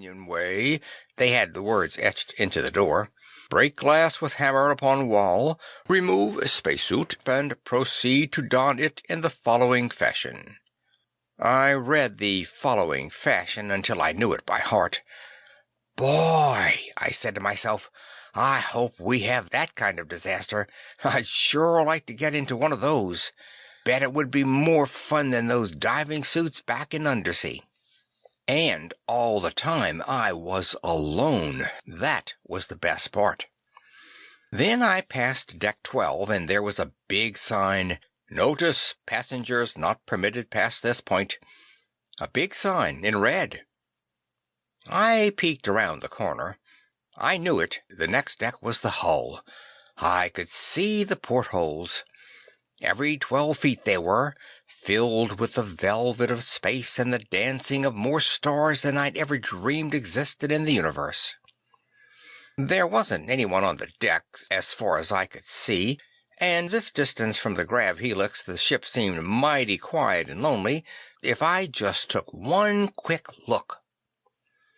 companionway. They had the words etched into the door. Break glass with hammer upon wall, remove spacesuit, and proceed to don it in the following fashion. I read the following fashion until I knew it by heart. Boy, I said to myself, I hope we have that kind of disaster. I'd sure like to get into one of those. Bet it would be more fun than those diving suits back in undersea. And all the time I was alone. That was the best part. Then I passed deck 12, and there was a big sign, "Notice, passengers not permitted past this point." A big sign in red. I peeked around the corner. I knew it. The next deck was the hull. I could see the portholes. Every 12 feet they were, filled with the velvet of space and the dancing of more stars than I'd ever dreamed existed in the universe. There wasn't anyone on the deck, as far as I could see, and this distance from the grav helix the ship seemed mighty quiet and lonely if I just took one quick look.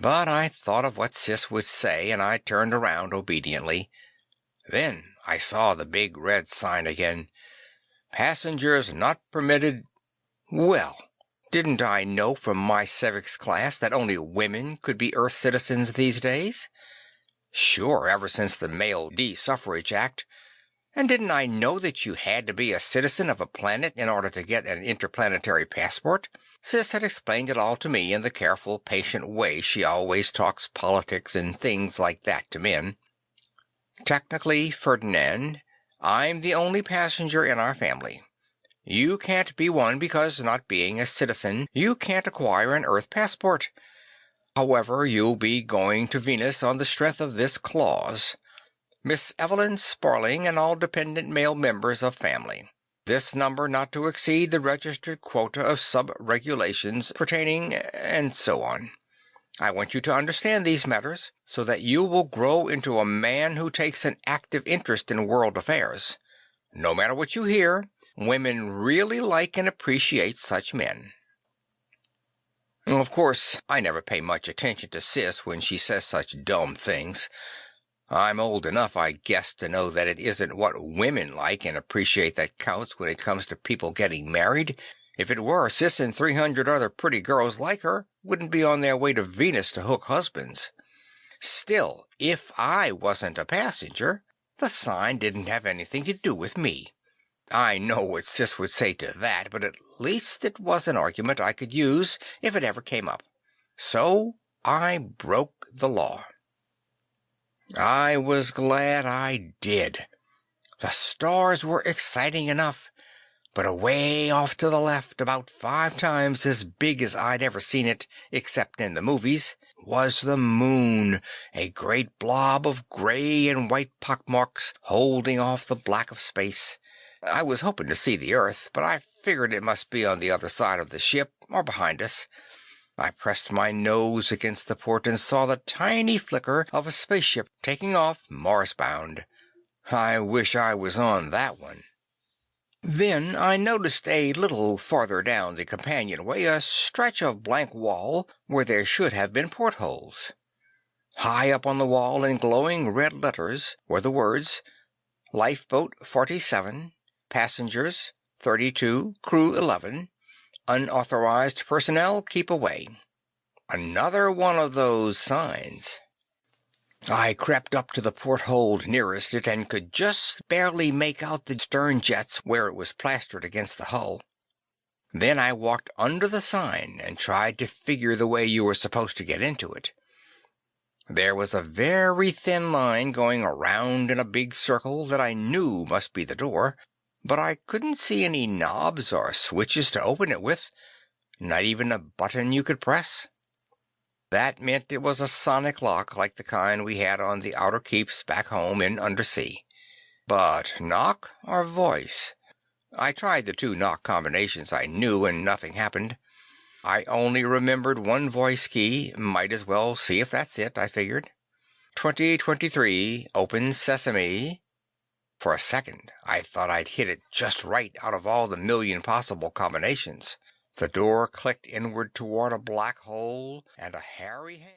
But I thought of what Sis would say, and I turned around obediently. Then I saw the big red sign again. Passengers not permitted. Well, didn't I know from my civics class that only women could be Earth citizens these days? Sure, ever since the Male D-Suffrage Act. And didn't I know that you had to be a citizen of a planet in order to get an interplanetary passport? Sis had explained it all to me in the careful, patient way she always talks politics and things like that to men. Technically, Ferdinand, I'm the only passenger in our family. You can't be one because, not being a citizen, you can't acquire an Earth passport. However, you'll be going to Venus on the strength of this clause. Miss Evelyn Sparling and all dependent male members of family. This number not to exceed the registered quota of sub-regulations pertaining, and so on. I want you to understand these matters so that you will grow into a man who takes an active interest in world affairs. No matter what you hear, women really like and appreciate such men. Of course, I never pay much attention to Sis when she says such dumb things. I'm old enough, I guess, to know that it isn't what women like and appreciate that counts when it comes to people getting married. If it were, Sis and 300 other pretty girls like her wouldn't be on their way to Venus to hook husbands. Still, if I wasn't a passenger, the sign didn't have anything to do with me. I know what Sis would say to that, but at least it was an argument I could use if it ever came up. So I broke the law. I was glad I did. The stars were exciting enough, but away off to the left, about 5 times as big as I'd ever seen it, except in the movies, was the moon, a great blob of gray and white pockmarks holding off the black of space. I was hoping to see the Earth, but I figured it must be on the other side of the ship, or behind us. I pressed my nose against the port and saw the tiny flicker of a spaceship taking off Mars-bound. I wish I was on that one. Then I noticed a little farther down the companionway a stretch of blank wall where there should have been portholes. High up on the wall in glowing red letters were the words, "Lifeboat 47, passengers 32, crew 11. Unauthorized personnel keep away." Another one of those signs. I crept up to the porthole nearest it and could just barely make out the stern jets where it was plastered against the hull. Then I walked under the sign and tried to figure the way you were supposed to get into it. There was a very thin line going around in a big circle that I knew must be the door, but I couldn't see any knobs or switches to open it with, not even a button you could press. That meant it was a sonic lock like the kind we had on the outer keeps back home in undersea. But knock or voice? I tried the 2 knock combinations I knew and nothing happened. I only remembered one voice key, might as well see if that's it, I figured. 2023, open sesame. For a second, I thought I'd hit it just right out of all the million possible combinations. The door clicked inward toward a black hole, and a hairy hand